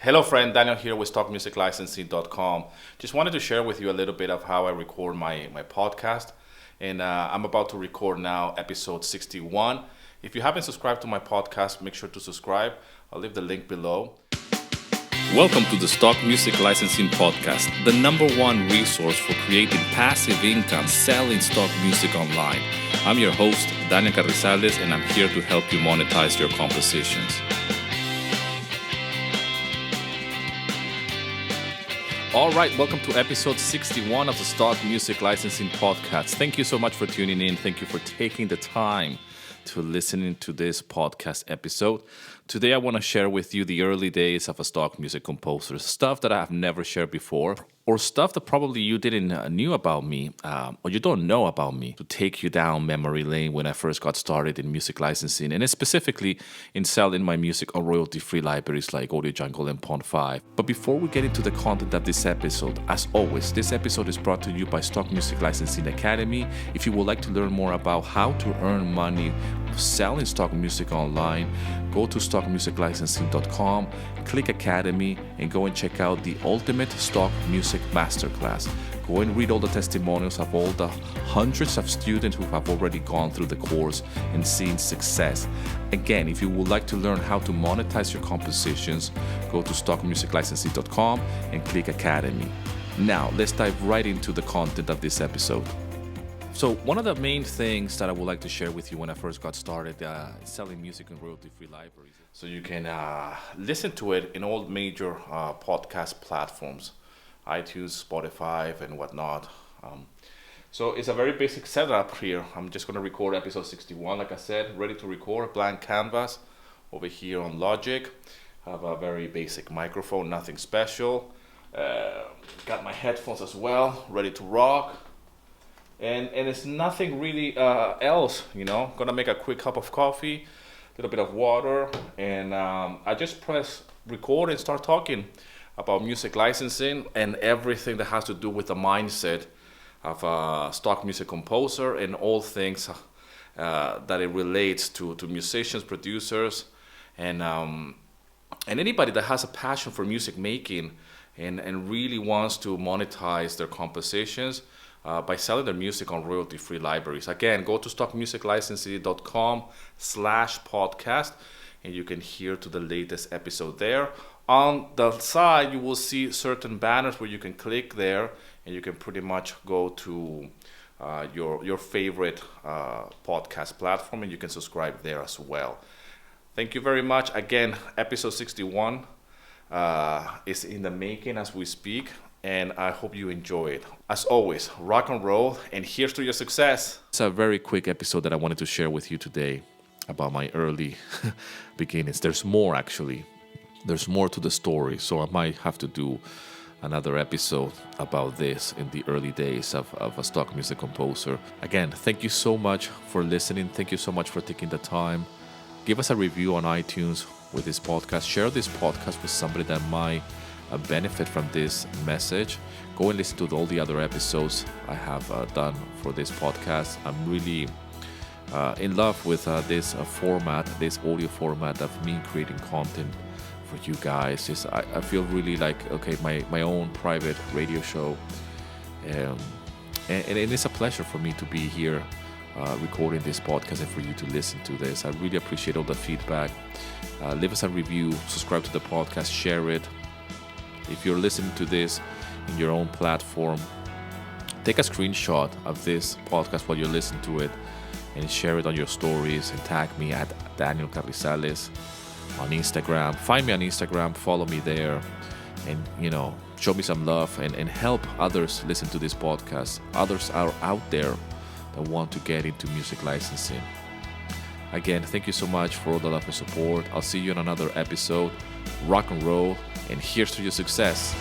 Hello friend, Daniel here with stockmusiclicensing.com. Just wanted to share with you a little bit of how I record my podcast. And I'm about to record now episode 61. If you haven't subscribed to my podcast, make sure to subscribe. I'll leave the link below. Welcome to the Stock Music Licensing Podcast, the number one resource for creating passive income selling stock music online. I'm your host, Daniel Carrizales, and I'm here to help you monetize your compositions. All right, welcome to episode 61 of the Stock Music Licensing Podcast. Thank you so much for tuning in. Thank you for taking the time to listen to this podcast episode. Today, I want to share with you the early days of a stock music composer, stuff that I have never shared before, or stuff that probably you didn't knew about me, or you don't know about me, to take you down memory lane when I first got started in music licensing, and specifically in selling my music on royalty-free libraries like Audio Jungle and Pond 5. But before we get into the content of this episode, as always, this episode is brought to you by Stock Music Licensing Academy. If you would like to learn more about how to earn money selling stock music online, go to stockmusiclicensing.com, click Academy, and go and check out the Ultimate Stock Music Masterclass. Go and read all the testimonials of all the hundreds of students who have already gone through the course and seen success. Again, if you would like to learn how to monetize your compositions, go to stockmusiclicensing.com and click Academy. Now, let's dive right into the content of this episode. So one of the main things that I would like to share with you when I first got started selling music in royalty-free libraries. So you can listen to it in all major podcast platforms, iTunes, Spotify, and whatnot. So it's a very basic setup here. I'm just going to record episode 61, like I said, ready to record, blank canvas over here on Logic. I have a very basic microphone, nothing special. Got my headphones as well, ready to rock. And it's nothing really else, Gonna make a quick cup of coffee, a little bit of water, and I just press record and start talking about music licensing and everything that has to do with the mindset of a stock music composer and all things that it relates to musicians, producers, and anybody that has a passion for music making and really wants to monetize their compositions by selling their music on royalty-free libraries. Again, go to stockmusiclicensing.com/podcast and you can hear to the latest episode there. On the side, you will see certain banners where you can click there and you can pretty much go to your favorite podcast platform and you can subscribe there as well. Thank you very much. Again, episode 61 is in the making as we speak. And I hope you enjoy it. As always, rock and roll, and here's to your success. It's a very quick episode that I wanted to share with you today about my early beginnings. There's more, actually. There's more to the story, so I might have to do another episode about this in the early days of a stock music composer. Again, thank you so much for listening. Thank you so much for taking the time. Give us a review on iTunes with this podcast. Share this podcast with somebody that might benefit from this message. Go and listen to all the other episodes I have done for this podcast. I'm really in love with this format, this audio format of me creating content for you guys. I feel really like, my own private radio show. And it's a pleasure for me to be here recording this podcast and for you to listen to this. I really appreciate all the feedback. Leave us a review, subscribe to the podcast, share it. If you're listening to this in your own platform, take a screenshot of this podcast while you're listening to it and share it on your stories and tag me at Daniel Carrizales on Instagram. Find me on Instagram, follow me there, and show me some love and help others listen to this podcast. Others are out there that want to get into music licensing. Again, thank you so much for all the love and support. I'll see you in another episode. Rock and roll, and here's to your success.